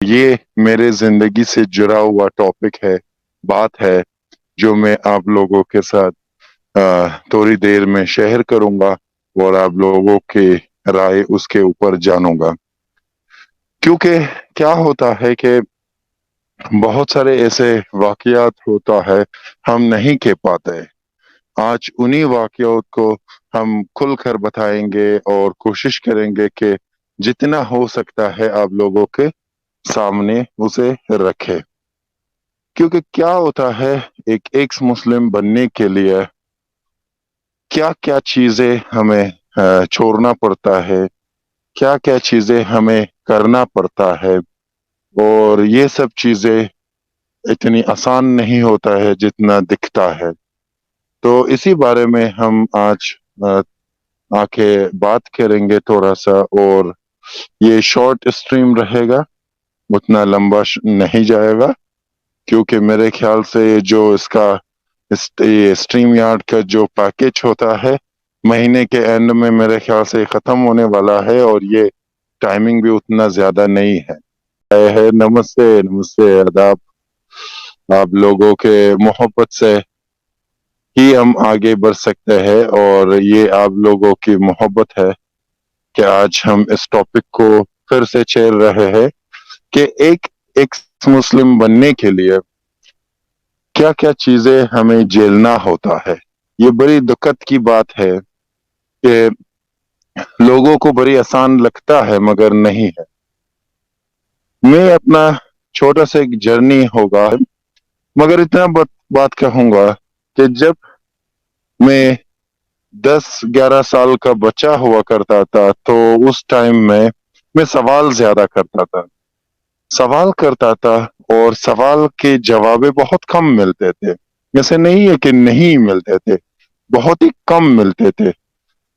ये मेरे जिंदगी से जुड़ा हुआ टॉपिक है, बात है जो मैं आप लोगों के साथ थोड़ी देर में शेयर करूंगा और आप लोगों की राय उसके ऊपर जानूंगा। क्योंकि क्या होता है कि बहुत सारे ऐसे वाकयात होता है हम नहीं कह पाते। आज उन्हीं वाकयात को हम खुलकर बताएंगे और कोशिश करेंगे कि जितना हो सकता है आप लोगों के सामने उसे रखे। क्योंकि क्या होता है, एक एक्स मुस्लिम बनने के लिए क्या क्या चीजें हमें छोड़ना पड़ता है, क्या क्या चीजें हमें करना पड़ता है, और ये सब चीजें इतनी आसान नहीं होता है जितना दिखता है। तो इसी बारे में हम आज अ, आके बात करेंगे थोड़ा सा। और ये शॉर्ट स्ट्रीम रहेगा, उतना लंबा नहीं जाएगा, क्योंकि मेरे ख्याल से जो इसका ये स्ट्रीम यार्ड का जो पैकेज होता है महीने के एंड में मेरे ख्याल से खत्म होने वाला है, और ये टाइमिंग भी उतना ज्यादा नहीं है। नमस्ते नमस्ते, आदाब। आप लोगों के मोहब्बत से ही हम आगे बढ़ सकते हैं, और ये आप लोगों की मोहब्बत है कि आज हम इस टॉपिक को फिर से छेड़ रहे हैं कि एक मुस्लिम बनने के लिए क्या क्या चीजें हमें झेलना होता है। ये बड़ी दिक्कत की बात है कि लोगों को बड़ी आसान लगता है मगर नहीं है। मैं अपना छोटा सा एक जर्नी होगा, मगर इतना बात कहूंगा कि जब मैं 10-11 साल का बच्चा हुआ करता था तो उस टाइम में मैं सवाल ज्यादा करता था, सवाल करता था, और सवाल के जवाबे बहुत कम मिलते थे। ऐसे नहीं है कि नहीं मिलते थे, बहुत ही कम मिलते थे।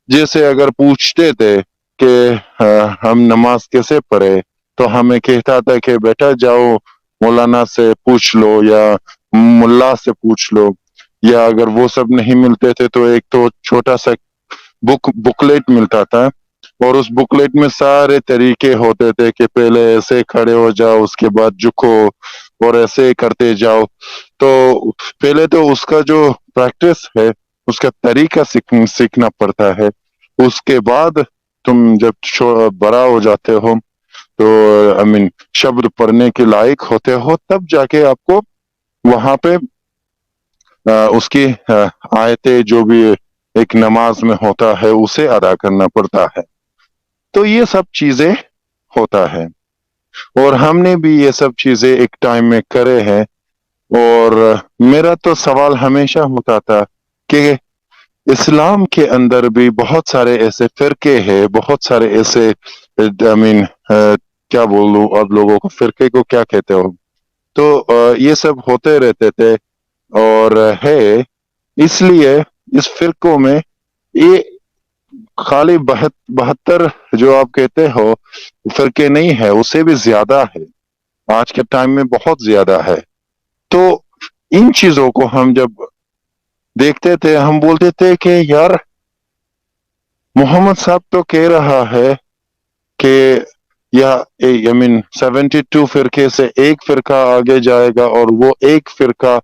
जैसे अगर पूछते थे कि हम नमाज कैसे पढ़े, तो हमें कहता था कि बेटा जाओ मौलाना से पूछ लो या मुल्ला से पूछ लो। या अगर वो सब नहीं मिलते थे तो एक तो छोटा सा बुकलेट मिलता था, और उस बुकलेट में सारे तरीके होते थे कि पहले ऐसे खड़े हो जाओ, उसके बाद झुको, और ऐसे करते जाओ। तो पहले तो उसका जो प्रैक्टिस है उसका तरीका सीखना पड़ता है। उसके बाद तुम जब बड़ा हो जाते हो तो शब्द पढ़ने के लायक होते हो, तब जाके आपको वहां पे उसकी आयतें जो भी एक नमाज में होता है उसे अदा करना पड़ता है। तो ये सब चीजें होता है, और हमने भी ये सब चीजें एक टाइम में करे हैं। और मेरा तो सवाल हमेशा होता था कि इस्लाम के अंदर भी बहुत सारे ऐसे फिरके हैं, बहुत सारे ऐसे क्या बोलूं, आप लोगों को फिरके को क्या कहते हो। तो ये सब होते रहते थे, और है इसलिए इस फिरकों में ये खाली 72 जो आप कहते हो फिरके नहीं है, उससे भी ज्यादा है, आज के टाइम में बहुत ज्यादा है। तो इन चीजों को हम जब देखते थे हम बोलते थे कि यार मोहम्मद साहब तो कह रहा है कि या 72 फिरके से एक फिरका आगे जाएगा, और वो एक फिरका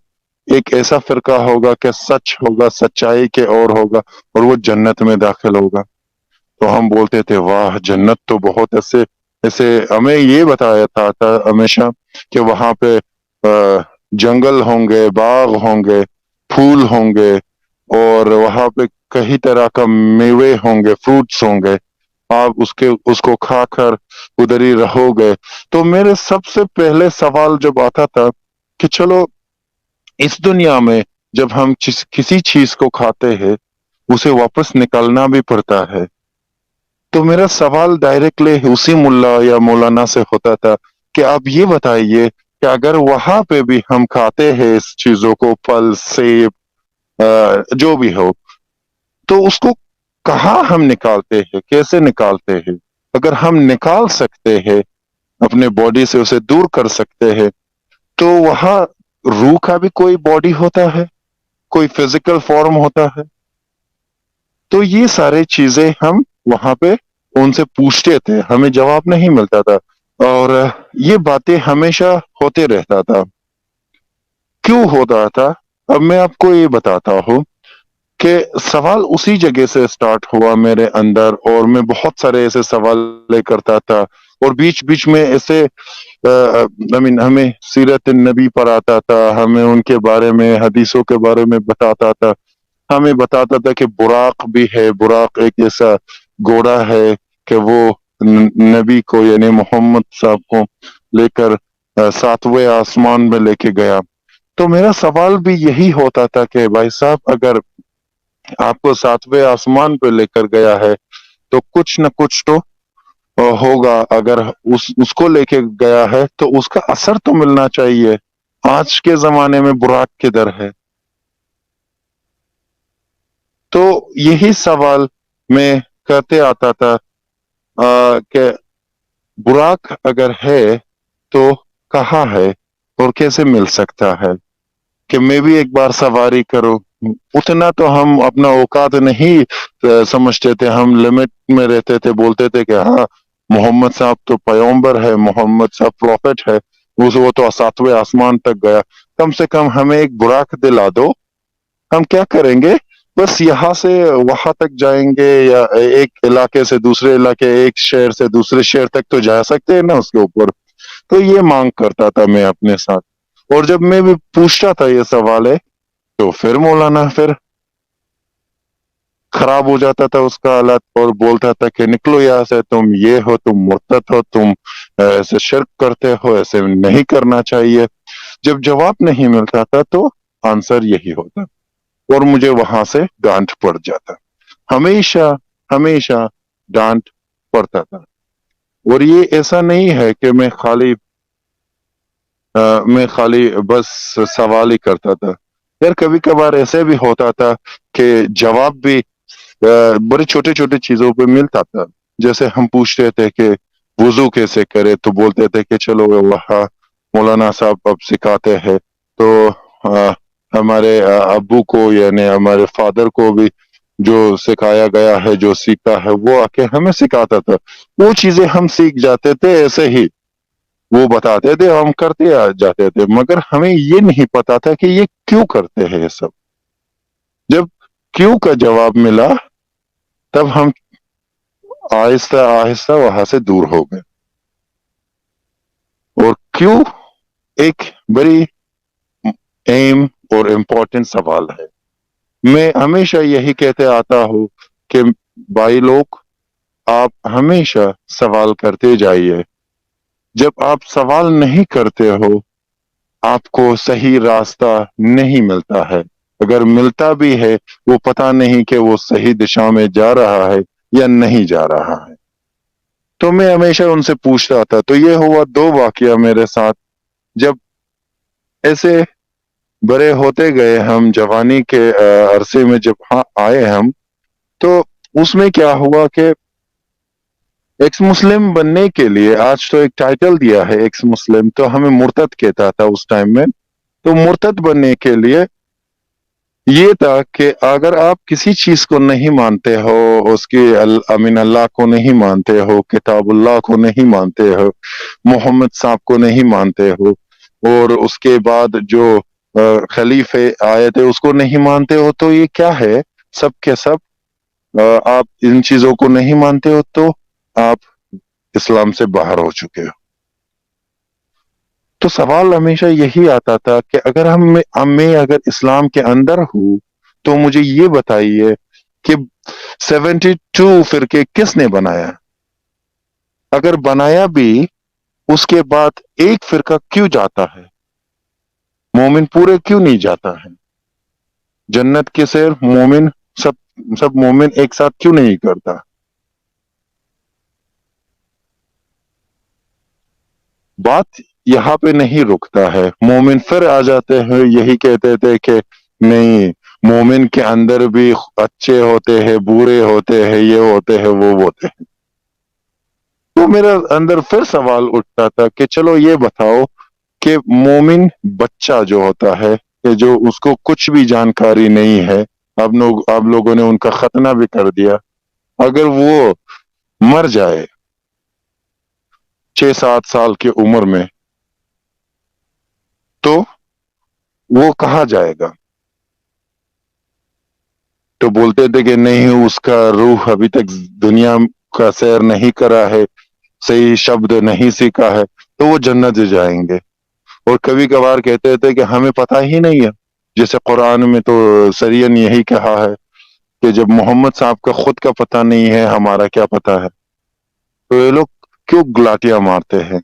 एक ऐसा फिरका होगा कि सच होगा, सच्चाई के और होगा, और वो जन्नत में दाखिल होगा। तो हम बोलते थे वाह, जन्नत तो बहुत ऐसे ऐसे हमें ये बताया था हमेशा कि वहां पे जंगल होंगे, बाग होंगे, फूल होंगे, और वहां पे कई तरह का मेवे होंगे, फ्रूट्स होंगे। आप उसको खाकर उधर ही रहोगे। तो मेरे सबसे पहले सवाल जब आता था कि चलो इस दुनिया में जब हम किसी चीज को खाते हैं उसे वापस निकालना भी पड़ता है। तो मेरा सवाल डायरेक्टली उसी मुल्ला या मौलाना से होता था कि आप ये बताइए कि अगर वहां पे भी हम खाते हैं इस चीजों को, फल सेब जो भी हो, तो उसको कहाँ हम निकालते हैं, कैसे निकालते हैं। अगर हम निकाल सकते हैं, अपने बॉडी से उसे दूर कर सकते हैं, तो वहां रूह का भी कोई बॉडी होता है, कोई फिजिकल फॉर्म होता है। तो ये सारे चीजें हम वहां पे उनसे पूछते थे, हमें जवाब नहीं मिलता था। اور یہ باتیں ہمیشہ ہوتے رہتا تھا. کیوں ہوتا تھا؟ اب میں آپ کو یہ بتاتا ہوں کہ سوال اسی جگہ سے سٹارٹ ہوا میرے اندر، اور میں بہت سارے ایسے سوال لے کرتا تھا، اور بیچ بیچ میں ایسے ہمیں سیرت النبی پر آتا تھا، ہمیں ان کے بارے میں، حدیثوں کے بارے میں بتاتا تھا. ہمیں بتاتا تھا کہ براق بھی ہے، براق ایک ایسا گھوڑا ہے کہ وہ نبی کو یعنی محمد صاحب کو لے کر ساتویں آسمان میں لے کے گیا. تو میرا سوال بھی یہی ہوتا تھا کہ بھائی صاحب، اگر آپ کو ساتویں آسمان پہ لے کر گیا ہے تو کچھ نہ کچھ تو ہوگا. اگر اس کو لے کے گیا ہے تو اس کا اثر تو ملنا چاہیے. آج کے زمانے میں براق کدھر ہے؟ تو یہی سوال میں کرتے آتا تھا کہ براق اگر ہے تو کہاں ہے اور کیسے مل سکتا ہے، کہ میں بھی ایک بار سواری کروں. اتنا تو ہم اپنا اوقات نہیں سمجھتے تھے، ہم لمٹ میں رہتے تھے، بولتے تھے کہ ہاں محمد صاحب تو پیغمبر ہے، محمد صاحب پروفٹ ہے، وہ تو ساتویں آسمان تک گیا. کم سے کم ہمیں ایک براق دلا دو، ہم کیا کریں گے؟ بس یہاں سے وہاں تک جائیں گے، یا ایک علاقے سے دوسرے علاقے، ایک شہر سے دوسرے شہر تک تو جا سکتے ہیں نا اس کے اوپر. تو یہ مانگ کرتا تھا میں اپنے ساتھ. اور جب میں بھی پوچھتا تھا یہ سوال ہے تو پھر مولانا پھر خراب ہو جاتا تھا اس کا حالت، اور بولتا تھا کہ نکلو یہاں سے، تم یہ ہو، تم مرتد ہو، تم ایسے شرک کرتے ہو، ایسے نہیں کرنا چاہیے. جب جواب نہیں ملتا تھا تو آنسر یہی ہوتا، اور مجھے وہاں سے ڈانٹ پڑ جاتا. ہمیشہ ہمیشہ ڈانٹ پڑتا تھا. اور یہ ایسا نہیں ہے کہ میں خالی بس سوال ہی کرتا تھا. یار کبھی کبھار ایسے بھی ہوتا تھا کہ جواب بھی بڑے چھوٹے چھوٹے چیزوں پہ ملتا تھا. جیسے ہم پوچھتے تھے کہ وضو کیسے کرے، تو بولتے تھے کہ چلو وہاں مولانا صاحب اب سکھاتے ہیں. تو ہمارے ابو کو یعنی ہمارے فادر کو بھی جو سکھایا گیا ہے، جو سیکھا ہے، وہ آ کے ہمیں سکھاتا تھا. وہ چیزیں ہم سیکھ جاتے تھے ایسے ہی، وہ بتاتے تھے، ہم کرتے آ جاتے تھے. مگر ہمیں یہ نہیں پتا تھا کہ یہ کیوں کرتے ہیں یہ سب. جب کیوں کا جواب ملا تب ہم آہستہ آہستہ وہاں سے دور ہو گئے. اور کیوں ایک بڑی اہم اور امپورٹنٹ سوال ہے. میں ہمیشہ یہی کہتے آتا ہوں کہ بھائی لوگ، آپ ہمیشہ سوال کرتے جائیے. جب آپ سوال نہیں کرتے ہو، آپ کو صحیح راستہ نہیں ملتا ہے. اگر ملتا بھی ہے، وہ پتہ نہیں کہ وہ صحیح دشا میں جا رہا ہے یا نہیں جا رہا ہے. تو میں ہمیشہ ان سے پوچھتا تھا. تو یہ ہوا 2 واقعہ میرے ساتھ. جب ایسے بڑے ہوتے گئے ہم، جوانی کے عرصے میں جب آئے ہم، تو اس میں کیا ہوا کہ ایکس مسلم بننے کے لیے، آج تو ایک ٹائٹل دیا ہے ایکس مسلم، تو ہمیں مرتد کہتا تھا اس ٹائم میں. تو مرتد بننے کے لیے یہ تھا کہ اگر آپ کسی چیز کو نہیں مانتے ہو، اس کی امین اللہ کو نہیں مانتے ہو، کتاب اللہ کو نہیں مانتے ہو، محمد صاحب کو نہیں مانتے ہو، اور اس کے بعد جو خلیفے آئے تھے اس کو نہیں مانتے ہو، تو یہ کیا ہے؟ سب کے سب آپ ان چیزوں کو نہیں مانتے ہو تو آپ اسلام سے باہر ہو چکے ہو. تو سوال ہمیشہ یہی آتا تھا کہ اگر میں اگر اسلام کے اندر ہوں تو مجھے یہ بتائیے کہ 72 فرقے کس نے بنایا؟ اگر بنایا بھی، اس کے بعد ایک فرقہ کیوں جاتا ہے؟ مومن پورے کیوں نہیں جاتا ہے؟ جنت کے سیر مومن سب مومن ایک ساتھ کیوں نہیں کرتا؟ بات یہاں پہ نہیں رکتا ہے. مومن پھر آ جاتے ہیں، یہی کہتے تھے کہ نہیں، مومن کے اندر بھی اچھے ہوتے ہیں، برے ہوتے ہیں، یہ ہوتے ہیں، وہ ہوتے ہیں. تو میرے اندر پھر سوال اٹھتا تھا کہ چلو یہ بتاؤ کہ مومن بچہ جو ہوتا ہے، کہ جو اس کو کچھ بھی جانکاری نہیں ہے، آپ لوگوں نے ان کا ختنہ بھی کر دیا، اگر وہ مر جائے 6-7 साल की उम्र में, तो वो कहाँ जाएगा? तो बोलते थे कि नहीं, उसका रूह अभी तक दुनिया का सैर नहीं करा है, सही शब्द नहीं सीखा है, तो वो जन्नत जाएंगे। और कभी कभार कहते थे कि हमें पता ही नहीं है। जैसे कुरान में तो सरियन यही कहा है कि जब मोहम्मद साहब का खुद का पता नहीं है, हमारा क्या पता है? तो ये लोग क्यों गुलाटियां मारते हैं?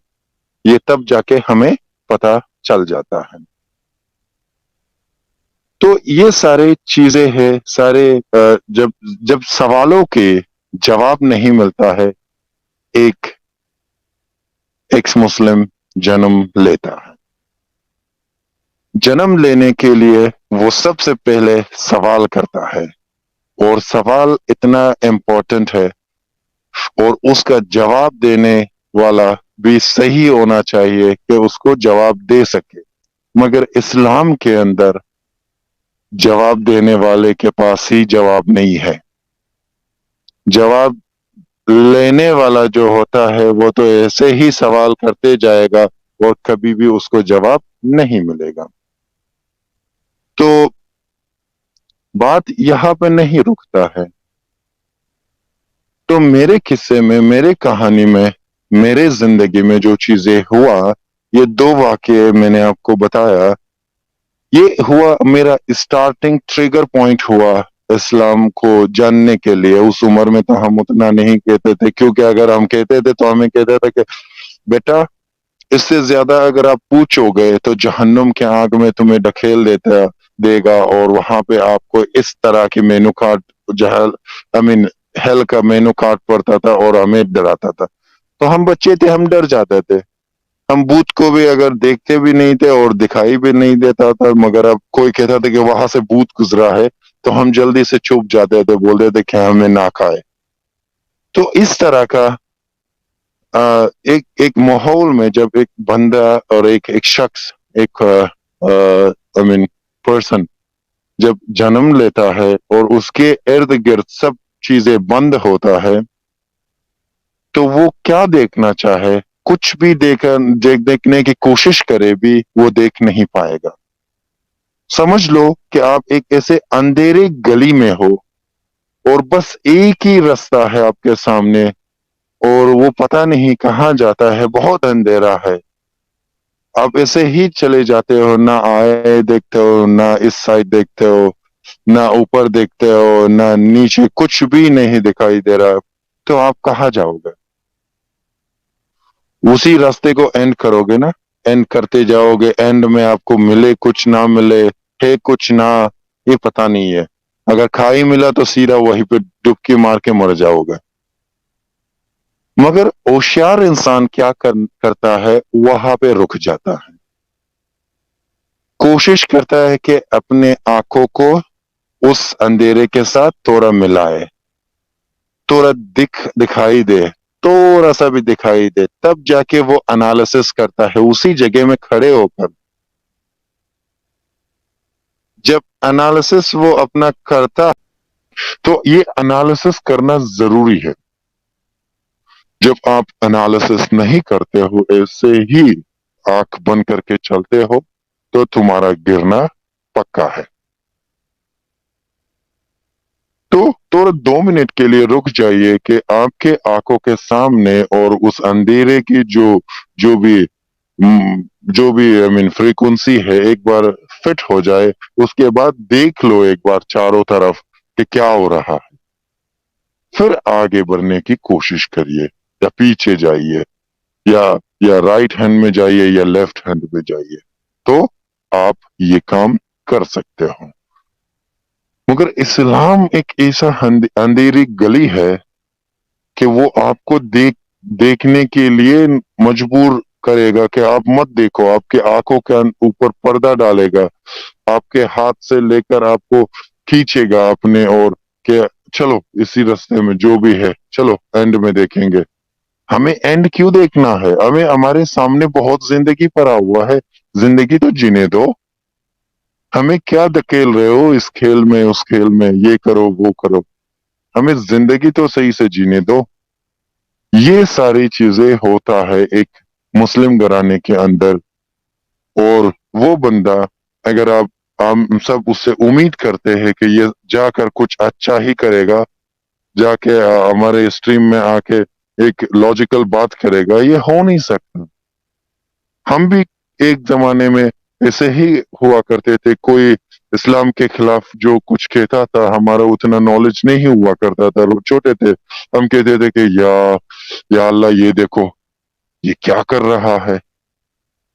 ये तब जाके हमें पता चल जाता है। तो ये सारे चीजें हैं, सारे जब जब सवालों के जवाब नहीं मिलता है, एक एक्स मुस्लिम जन्म लेता है। जन्म लेने के लिए वो सबसे पहले सवाल करता है, और सवाल इतना इम्पोर्टेंट है, और उसका जवाब देने वाला भी सही होना चाहिए कि उसको जवाब दे सके। मगर इस्लाम के अंदर जवाब देने वाले के पास ही जवाब नहीं है। जवाब लेने वाला जो होता है वो तो ऐसे ही सवाल करते जाएगा और कभी भी उसको जवाब नहीं मिलेगा। तो बात यहां पे नहीं रुकता है। तो मेरे किस्से में, मेरे कहानी में, मेरे जिंदगी में जो चीजें हुआ, ये 2 वाकये मैंने आपको बताया। ये हुआ मेरा स्टार्टिंग ट्रिगर पॉइंट हुआ इस्लाम को जानने के लिए। उस उम्र में तो हम उतना नहीं कहते थे, क्योंकि अगर हम कहते थे तो हमें कहते थे कि बेटा, इससे ज्यादा अगर आप पूछोगे तो जहन्नुम के आग में तुम्हें ढकेल देता देगा, और वहां पे आपको इस तरह की menu card, Jahl I mean hello का मेनू कार्ड पड़ता था, और हमें डराता था। तो हम बच्चे थे, हम डर जाते थे। हम भूत को भी अगर देखते भी नहीं थे और दिखाई भी नहीं देता था, मगर अब कोई कहता था कि वहां से भूत गुजरा है, तो हम जल्दी से छुप जाते थे, बोलते थे कि हमें ना खाए। तो इस तरह का एक एक माहौल में जब एक बंदा और एक शख्स, एक आई मीन पर्सन जब जन्म लेता है और उसके इर्द गिर्द सब चीजें बंद होता है, तो वो क्या देखना चाहे, कुछ भी देखने की कोशिश करे भी वो देख नहीं पाएगा। समझ लो कि आप एक ऐसे अंधेरे गली में हो, और बस एक ही रास्ता है आपके सामने, और वो पता नहीं कहाँ जाता है, बहुत अंधेरा है। आप ऐसे ही चले जाते हो, ना आए देखते हो, ना इस साइड देखते हो, ना ऊपर देखते हो, ना नीचे, कुछ भी नहीं दिखाई दे रहा। तो आप कहाँ जाओगे? उसी रास्ते को एंड करोगे ना, एंड करते जाओगे, एंड में आपको मिले कुछ ना मिले, है कुछ ना, ये पता नहीं है। अगर खाई मिला तो सीधा वहीं पे डुबकी मार के मर जाओगे। मगर होशियार इंसान क्या करता है, वहां पे रुक जाता है, कोशिश करता है कि अपने आंखों को उस अंधेरे के साथ थोड़ा मिलाए, थोड़ा दिखाई दे, थोड़ा सा भी दिखाई दे, तब जाके वो एनालिसिस करता है उसी जगह में खड़े होकर। जब एनालिसिस वो अपना करता, तो ये एनालिसिस करना जरूरी है। जब आप एनालिसिस नहीं करते हो, ऐसे ही आंख बंद करके चलते हो, तो तुम्हारा गिरना पक्का है। तो थोड़ा 2 मिनट के लिए रुक जाइए कि आपके आंखों के सामने और उस अंधेरे की जो भी जो भी आई मीन फ्रीक्वेंसी है, एक बार फिट हो जाए। उसके बाद देख लो एक बार चारों तरफ कि क्या हो रहा है। फिर आगे बढ़ने की कोशिश करिए, या पीछे जाइए, या या राइट हैंड में जाइए, या लेफ्ट हैंड में जाइए, तो आप ये काम कर सकते हो। मगर इस्लाम एक ऐसा अंधेरी गली है कि वो आपको देखने के लिए मजबूर करेगा कि आप मत देखो, आपके आंखों के ऊपर पर्दा डालेगा, आपके हाथ से लेकर आपको खींचेगा अपने और, कि चलो इसी रास्ते में जो भी है, चलो एंड में देखेंगे। हमें एंड क्यों देखना है? हमें हमारे सामने बहुत जिंदगी पड़ा हुआ है, जिंदगी तो जीने दो। हमें क्या धकेल रहे हो इस खेल में, उस खेल में, ये करो वो करो? हमें जिंदगी तो सही से जीने दो। یہ ساری چیزیں ہوتا ہے ایک مسلم گھرانے کے اندر، اور وہ بندہ اگر ہم سب اس سے امید کرتے ہیں کہ یہ جا کر کچھ اچھا ہی کرے گا، جا کے ہمارے اسٹریم میں آ کے ایک لاجیکل بات کرے گا، یہ ہو نہیں سکتا۔ ہم بھی ایک زمانے میں ایسے ہی ہوا کرتے تھے، کوئی اسلام کے خلاف جو کچھ کہتا تھا، ہمارا اتنا نالج نہیں ہوا کرتا تھا، چھوٹے تھے، ہم کہتے تھے کہ یا اللہ یہ دیکھو یہ کیا کر رہا ہے،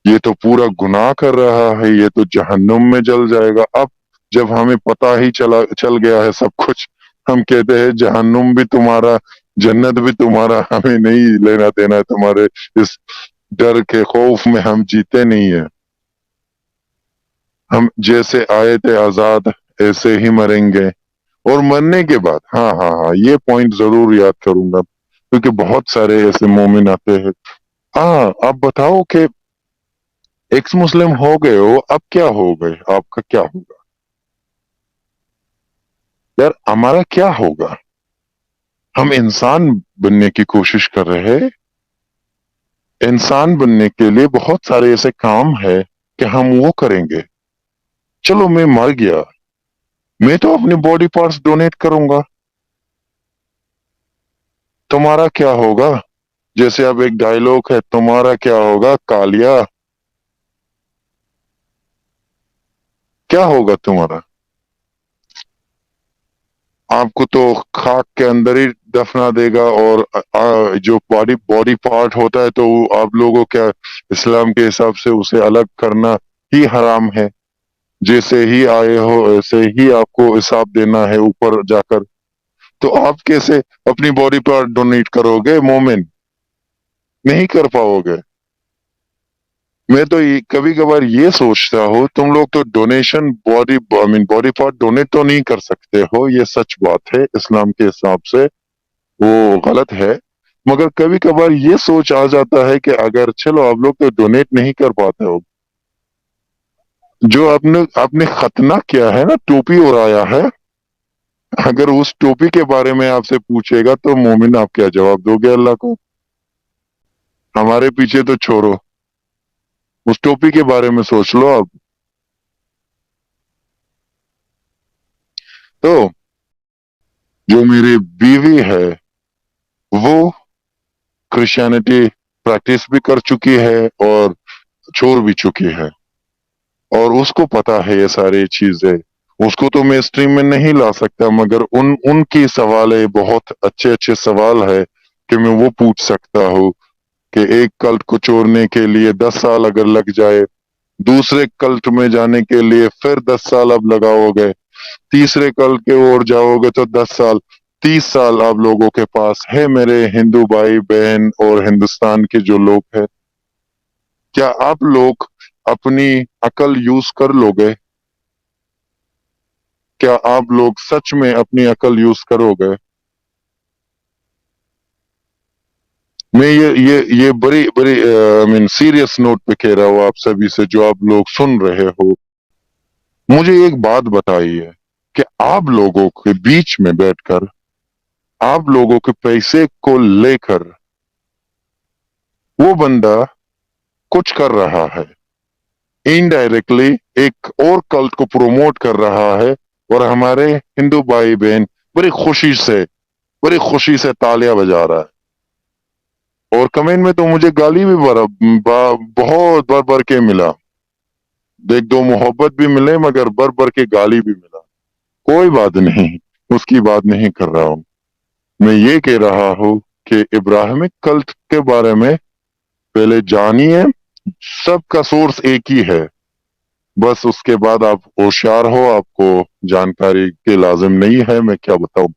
یہ تو پورا گناہ کر رہا ہے، یہ تو جہنم میں جل جائے گا۔ اب جب ہمیں پتہ ہی چل گیا ہے سب کچھ، ہم کہتے ہیں جہنم بھی تمہارا، جنت بھی تمہارا، ہمیں نہیں لینا دینا ہے تمہارے اس ڈر کے خوف میں، ہم جیتے نہیں ہیں۔ ہم جیسے آئے تھے آزاد ایسے ہی مریں گے، اور مرنے کے بعد ہاں یہ پوائنٹ ضرور یاد کروں گا، کیونکہ بہت سارے ایسے مومن آتے ہیں۔ آپ بتاؤ کہ ایکس مسلم ہو گئے ہو، اب کیا ہو گئے، آپ کا کیا ہوگا؟ یار ہمارا کیا ہوگا؟ ہم انسان بننے کی کوشش کر رہے ہیں، انسان بننے کے لیے بہت سارے ایسے کام ہے کہ ہم وہ کریں گے۔ چلو میں مر گیا، میں تو اپنی باڈی پارٹس ڈونیٹ کروں گا، تمہارا کیا ہوگا؟ جیسے اب ایک ڈائلوگ ہے، تمہارا کیا ہوگا کالیا، کیا ہوگا تمہارا؟ آپ کو تو خاک کے اندر ہی دفنا دے گا، اور جو باڈی پارٹ ہوتا ہے تو وہ آپ لوگوں کیا اسلام کے حساب سے اسے الگ کرنا ہی حرام ہے، جیسے ہی آئے ہو ایسے ہی آپ کو حساب دینا ہے اوپر جا کر۔ تو آپ کیسے اپنی باڈی پارٹ ڈونیٹ کرو گے مومن؟ نہیں کر پاؤ گے۔ میں تو کبھی کبھار یہ سوچتا ہوں، تم لوگ تو ڈونیشن باڈی پارٹ ڈونیٹ تو نہیں کر سکتے ہو، یہ سچ بات ہے، اسلام کے حساب سے وہ غلط ہے، مگر کبھی کبھار یہ سوچ آ جاتا ہے کہ اگر چلو آپ لوگ تو ڈونیٹ نہیں کر پاتے ہو، جو آپ نے ختنہ کیا ہے نا، ٹوپی اڑایا ہے، اگر اس ٹوپی کے بارے میں آپ سے پوچھے گا تو مومن آپ کیا جواب دو گے اللہ کو؟ ہمارے پیچھے تو چھوڑو، اس ٹوپی کے بارے میں سوچ لو آپ۔ تو جو میری بیوی ہے وہ کرسچینٹی پریکٹس بھی کر چکی ہے اور چھوڑ بھی چکی ہے، اور اس کو پتا ہے یہ ساری چیزیں، اس کو تو میں اسٹریم میں نہیں لا سکتا، مگر ان کی سوال ہے، بہت اچھے اچھے سوال ہے کہ میں وہ پوچھ سکتا ہوں کہ ایک کلٹ کو چھوڑنے کے لیے 10 سال اگر لگ جائے، دوسرے کلٹ میں جانے کے لیے پھر 10 سال اب لگاؤ گے، تیسرے کلٹ کے اور جاؤ گے تو 10 سال، 30 سال آپ لوگوں کے پاس ہے، میرے ہندو بھائی بہن اور ہندوستان کے جو لوگ ہیں، کیا آپ لوگ اپنی عقل یوز کر لو گے؟ کیا آپ لوگ سچ میں اپنی عقل یوز کرو گے؟ میں یہ بڑی بڑی سیریس نوٹ پہ کہہ رہا ہوں آپ سبھی سے جو آپ لوگ سن رہے ہو۔ مجھے ایک بات بتائیے کہ آپ لوگوں کے بیچ میں بیٹھ کر، آپ لوگوں کے پیسے کو لے کر وہ بندہ کچھ کر رہا ہے، انڈائریکٹلی ایک اور کلٹ کو پروموٹ کر رہا ہے، اور ہمارے ہندو بھائی بہن بڑی خوشی سے تالیاں بجا رہا ہے، اور کمنٹ میں تو مجھے گالی بھی بہت بر بر کے ملا، ایک دو محبت بھی ملے مگر بر بر کے گالی بھی ملا۔ کوئی بات نہیں، اس کی بات نہیں کر رہا ہوں، میں یہ کہہ رہا ہوں کہ ابراہمک کلٹ کے بارے میں پہلے جانیے، سب کا سورس ایک ہی ہے، بس اس کے بعد آپ ہوشیار ہو، آپ کو جانکاری کے لازم نہیں ہے، میں کیا بتاؤں۔